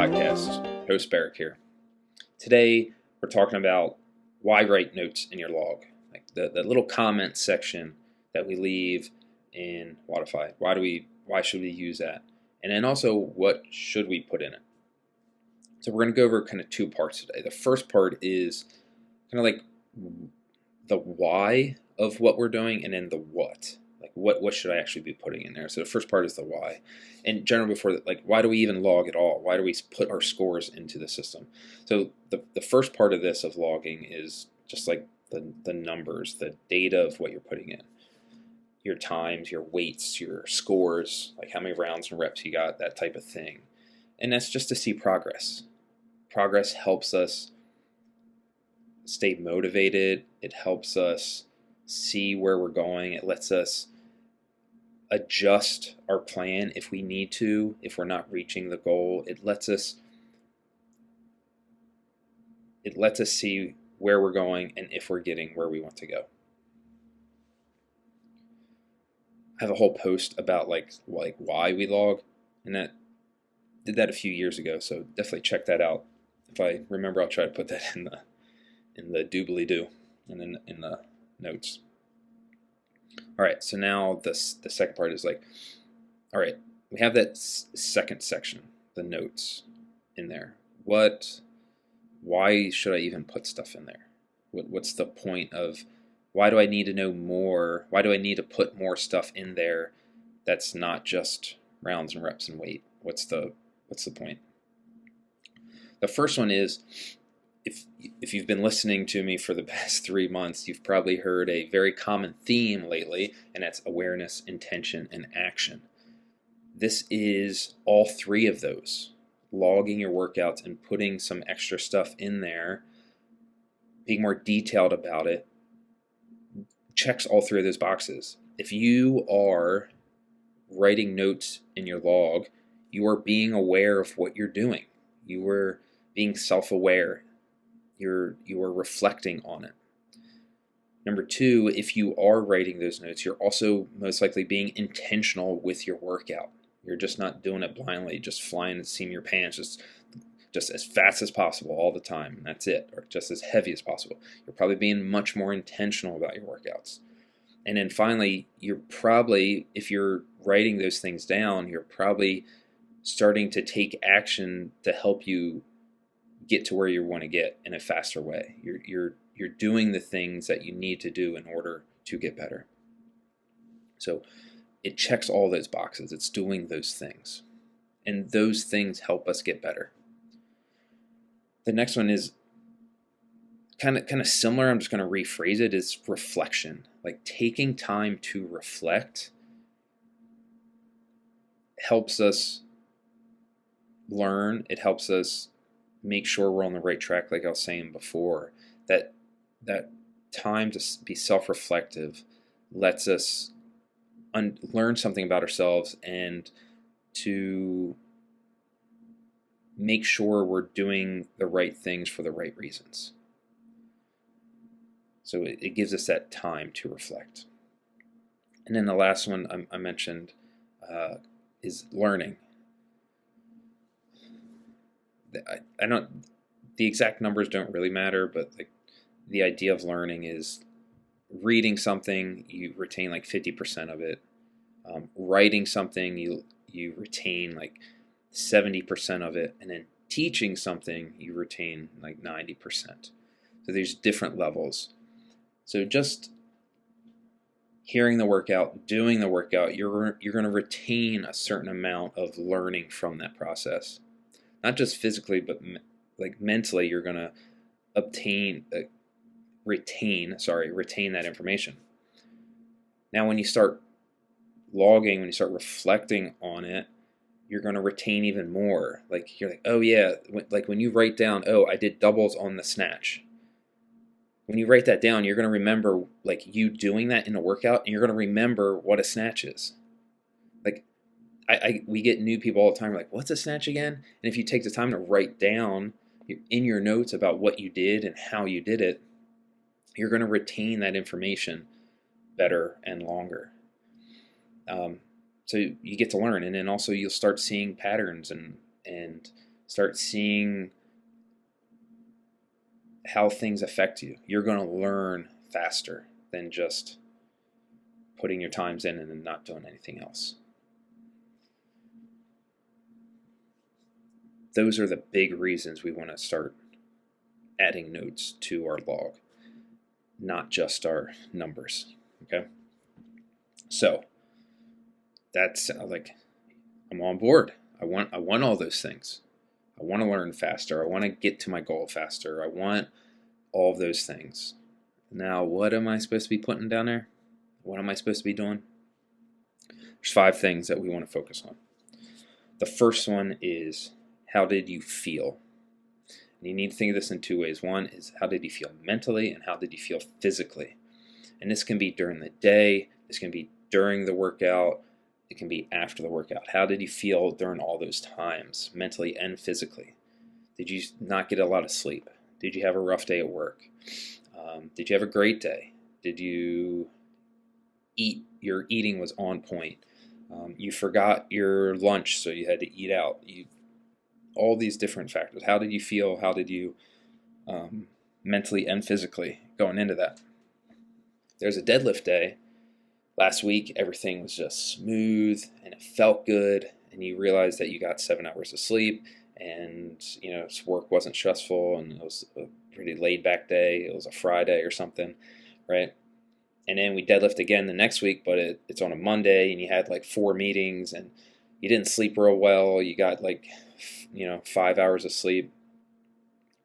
Podcast. Host Berek here. Today we're talking about why write notes in your log, like the little comment section that we leave in Wodify. Why should we use that? And then also, what should we put in it? So we're going to go over kind of two parts today. The first part is kind of like the why of what we're doing, and then the what. Like what should I actually be putting in there? So the first part is the why. And generally before that, like why do we even log at all? Why do we put our scores into the system? So the first part of this of logging is just like the numbers, the data of what you're putting in. Your times, your weights, your scores, like how many rounds and reps you got, that type of thing. And that's just to see progress. Progress helps us stay motivated. It helps us see where we're going. It lets us adjust our plan if we need to, if we're not reaching the goal. It lets us see where we're going and if we're getting where we want to go. I have a whole post about like why we log, and that did that a few years ago, so definitely check that out. If I remember, I'll try to put that in the doobly-doo and then in the notes. All right, so now the second part is like, all right, we have that second section, the notes in there. Why should I even put stuff in there? What's the point of, why do I need to know more? Why do I need to put more stuff in there that's not just rounds and reps and weight? What's the point? The first one is, if you've been listening to me for the past 3 months, you've probably heard a very common theme lately, and that's awareness, intention, and action. This is all three of those. Logging your workouts and putting some extra stuff in there, being more detailed about it, checks all three of those boxes. If you are writing notes in your log, you are being aware of what you're doing. You are being self-aware. You are reflecting on it. Number two, if you are writing those notes, you're also most likely being intentional with your workout. You're just not doing it blindly, just flying the seam of your pants, just as fast as possible all the time, and that's it, or just as heavy as possible. You're probably being much more intentional about your workouts. And then finally, you're probably, if you're writing those things down, you're probably starting to take action to help you get to where you want to get in a faster way. You're doing the things that you need to do in order to get better. So it checks all those boxes. It's doing those things. And those things help us get better. The next one is kind of similar. I'm just going to rephrase it, is reflection. Like taking time to reflect helps us learn. It helps us make sure we're on the right track, like I was saying before. That time to be self-reflective lets us learn something about ourselves and to make sure we're doing the right things for the right reasons. So it gives us that time to reflect. And then the last one I mentioned is learning. I don't. The exact numbers don't really matter, but like the idea of learning is reading something, you retain like 50% of it. Writing something, you retain like 70% of it, and then teaching something, you retain like 90%. So there's different levels. So just hearing the workout, doing the workout, you're going to retain a certain amount of learning from that process. Not just physically, but like mentally, you're going to retain that information. Now, when you start logging, when you start reflecting on it, you're going to retain even more. Like you're like, oh yeah, like when you write down, oh, I did doubles on the snatch. When you write that down, you're going to remember like you doing that in a workout, and you're going to remember what a snatch is. Like we get new people all the time, like, what's a snatch again? And if you take the time to write down in your notes about what you did and how you did it, you're going to retain that information better and longer. So you get to learn, and then also you'll start seeing patterns and Start seeing how things affect you. You're going to learn faster than just putting your times in and then not doing anything else. Those are the big reasons we want to start adding notes to our log, not just our numbers. Okay? So that's like, I'm on board. I want all those things. I want to learn faster. I want to get to my goal faster. I want all of those things. Now, what am I supposed to be putting down there? What am I supposed to be doing? There's 5 things that we want to focus on. The first one is, how did you feel? And you need to think of this in 2 ways. One is, how did you feel mentally, and how did you feel physically? And this can be during the day. This can be during the workout. It can be after the workout. How did you feel during all those times, mentally and physically? Did you not get a lot of sleep? Did you have a rough day at work? Did you have a great day? Did you eat? Your eating was on point. You forgot your lunch, so you had to eat out. All these different factors. How did you feel? How did you mentally and physically going into that? There's a deadlift day. Last week, everything was just smooth and it felt good, and you realized that you got 7 hours of sleep, and work wasn't stressful, and it was a pretty laid back day. It was a Friday or something, right? And then we deadlift again the next week, but it's on a Monday, and you had like 4 meetings, and you didn't sleep real well. You got 5 hours of sleep,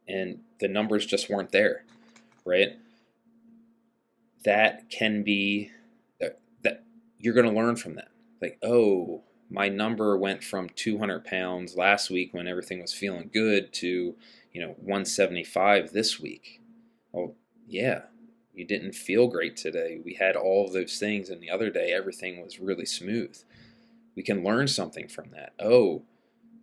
and the numbers just weren't there, right? That can be that you're going to learn from that. Like, oh, my number went from 200 pounds last week when everything was feeling good to 175 this week. Oh, yeah. You didn't feel great today. We had all of those things, and the other day everything was really smooth. We can learn something from that. Oh,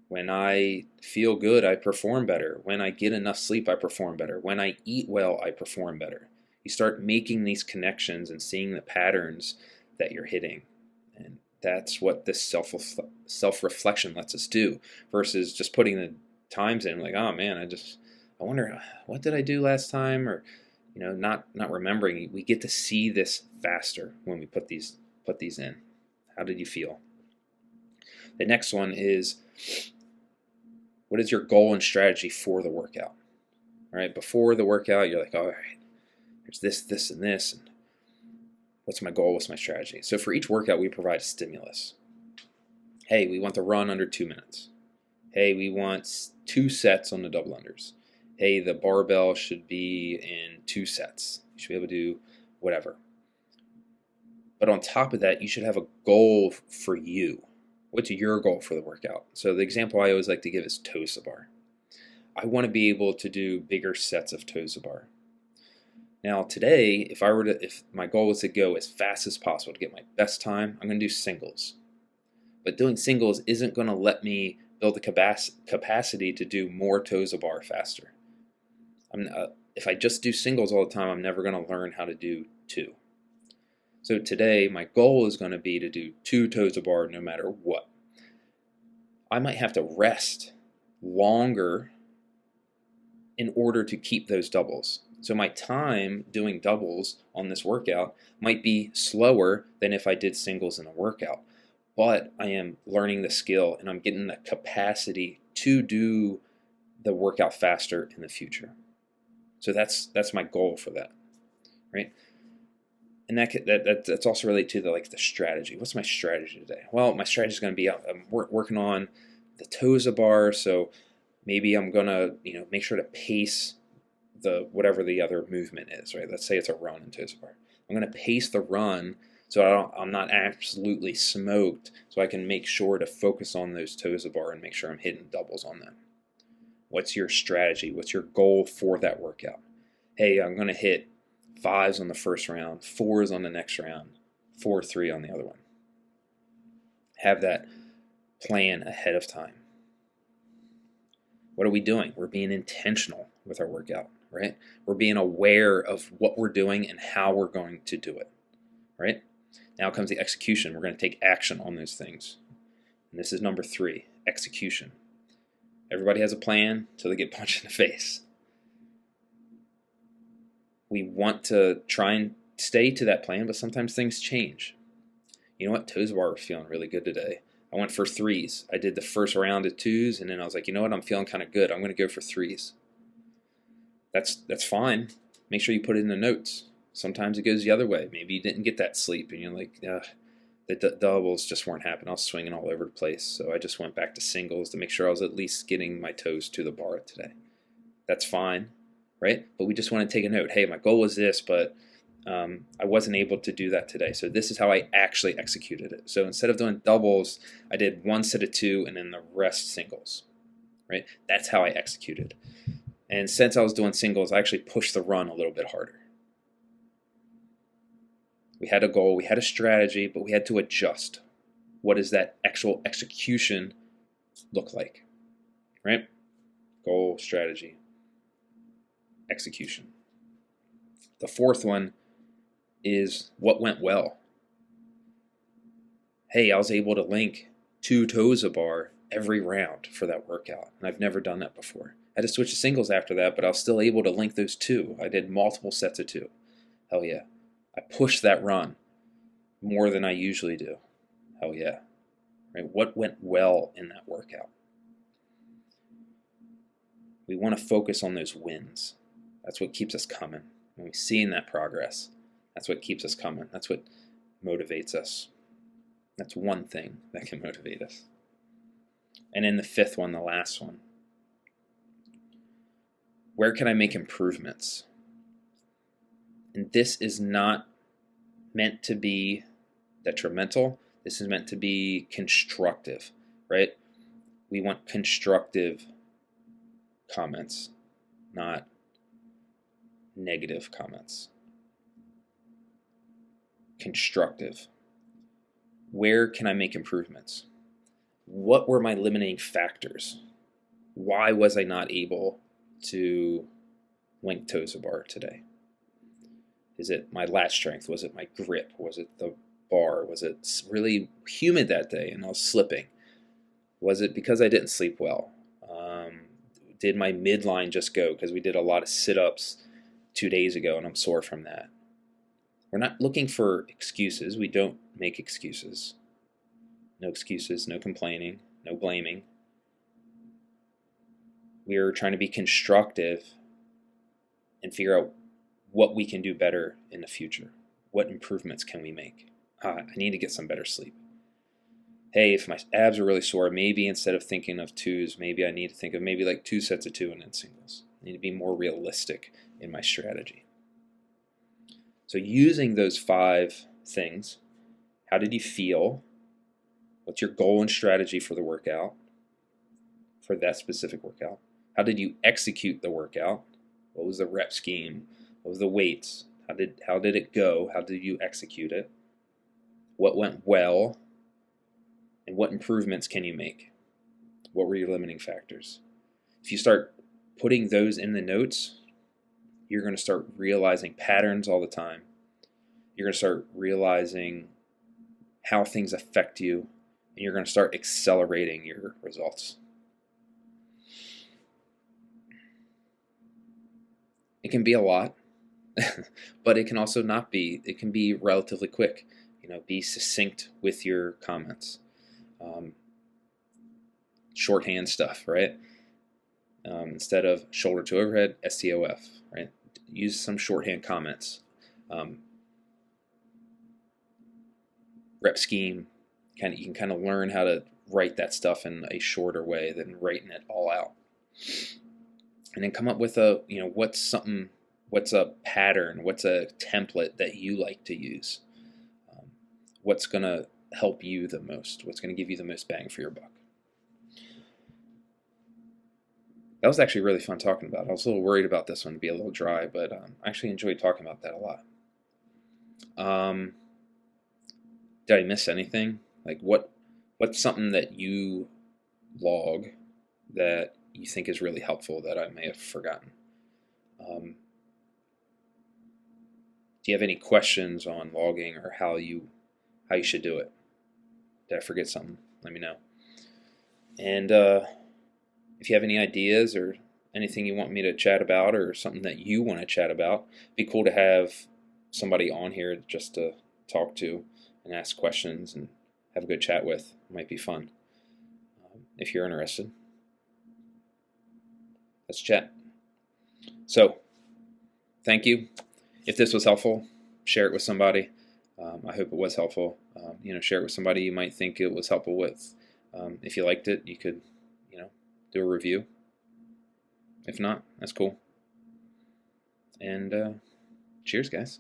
when I feel good, I perform better. When I get enough sleep, I perform better. When I eat well, I perform better. You start making these connections and seeing the patterns that you're hitting. And that's what this self-reflection lets us do, versus just putting the times in like, oh man, I wonder, what did I do last time? Or not remembering. We get to see this faster when we put these in. How did you feel? The next one is, what is your goal and strategy for the workout? All right, before the workout, you're like, all right, there's this, and this, and what's my goal? What's my strategy? So for each workout, we provide a stimulus. Hey, we want to run under 2 minutes. Hey, we want 2 sets on the double unders. Hey, the barbell should be in 2 sets. You should be able to do whatever. But on top of that, you should have a goal for you. What's your goal for the workout? So the example I always like to give is toes to bar. I want to be able to do bigger sets of toes to bar. Now today, if my goal was to go as fast as possible to get my best time, I'm going to do singles. But doing singles isn't going to let me build the capacity to do more toes to bar faster. If I just do singles all the time, I'm never going to learn how to do 2. So today, my goal is going to be to do 2 toes to bar no matter what. I might have to rest longer in order to keep those doubles. So my time doing doubles on this workout might be slower than if I did singles in a workout. But I am learning the skill, and I'm getting the capacity to do the workout faster in the future. So that's my goal for that, right? And that's also related to the strategy. What's my strategy today? Well, my strategy is going to be I'm working on the toes to bar. So maybe I'm going to make sure to pace whatever the other movement is, right? Let's say it's a run in toes to bar. I'm going to pace the run so I'm not absolutely smoked, so I can make sure to focus on those toes to bar and make sure I'm hitting doubles on them. What's your strategy? What's your goal for that workout? Hey, I'm going to hit 5s on the first round, 4s on the next round, 4-3 on the other one. Have that plan ahead of time. What are we doing? We're being intentional with our workout, right? We're being aware of what we're doing and how we're going to do it, right? Now comes the execution. We're going to take action on those things. And this is number 3, execution. Everybody has a plan until they get punched in the face. We want to try and stay to that plan, but sometimes things change. You know what? Toes bar were feeling really good today. I went for threes. I did the first round of twos, and then I was like, you know what? I'm feeling kind of good. I'm going to go for threes. That's fine. Make sure you put it in the notes. Sometimes it goes the other way. Maybe you didn't get that sleep, and you're like, the doubles just weren't happening. I was swinging all over the place, so I just went back to singles to make sure I was at least getting my toes to the bar today. That's fine, right? But we just want to take a note. Hey, my goal was this, but I wasn't able to do that today. So this is how I actually executed it. So instead of doing doubles, I did one set of two and then the rest singles, right? That's how I executed. And since I was doing singles, I actually pushed the run a little bit harder. We had a goal, we had a strategy, but we had to adjust. What does that actual execution look like, right? Goal, strategy, execution. The fourth one is what went well. Hey, I was able to link 2 toes a bar every round for that workout, and I've never done that before. I had to switch to singles after that, but I was still able to link those 2. I did multiple sets of 2. Hell yeah. I pushed that run more than I usually do. Hell yeah. Right? What went well in that workout? We want to focus on those wins. That's what keeps us coming. When we see that progress, that's what keeps us coming. That's what motivates us. That's one thing that can motivate us. And then the fifth one, the last one. Where can I make improvements? And this is not meant to be detrimental. This is meant to be constructive, right? We want constructive comments, not negative comments. Constructive. Where can I make improvements? What were my limiting factors? Why was I not able to link toes a bar today? Is it my lat strength? Was it my grip? Was it the bar? Was it really humid that day and I was slipping? Was it because I didn't sleep well? Did my midline just go because we did a lot of sit-ups 2 days ago and I'm sore from that? We're not looking for excuses. We don't make excuses. No excuses, no complaining, no blaming. We are trying to be constructive and figure out what we can do better in the future. What improvements can we make? I need to get some better sleep. Hey, if my abs are really sore, maybe instead of thinking of twos, maybe I need to think of maybe like 2 sets of 2 and then singles. I need to be more realistic in my strategy. So using those 5 things, how did you feel? What's your goal and strategy for the workout, for that specific workout? How did you execute the workout? What was the rep scheme? What was the weights? How did it go? How did you execute it? What went well? And what improvements can you make? What were your limiting factors? If you start putting those in the notes, you're going to start realizing patterns all the time. You're going to start realizing how things affect you, and you're going to start accelerating your results. It can be a lot, but it can also not be. It can be relatively quick. Be succinct with your comments. Shorthand stuff, right? Instead of shoulder to overhead, STOF, right? Use some shorthand comments. Rep scheme, you can kind of learn how to write that stuff in a shorter way than writing it all out. And then come up with what's a pattern, what's a template that you like to use? What's going to help you the most? What's going to give you the most bang for your buck? That was actually really fun talking about. I was a little worried about this one to be a little dry, but I actually enjoyed talking about that a lot. Did I miss anything? Like what's something that you log that you think is really helpful that I may have forgotten? Do you have any questions on logging or how you should do it? Did I forget something? Let me know. And If you have any ideas or anything you want me to chat about or something that you want to chat about, it'd be cool to have somebody on here just to talk to and ask questions and have a good chat with. It might be fun. If you're interested, let's chat. So, thank you. If this was helpful, share it with somebody. I hope it was helpful. Share it with somebody you might think it was helpful with. If you liked it, you could, do a review. If not, that's cool. And cheers, guys.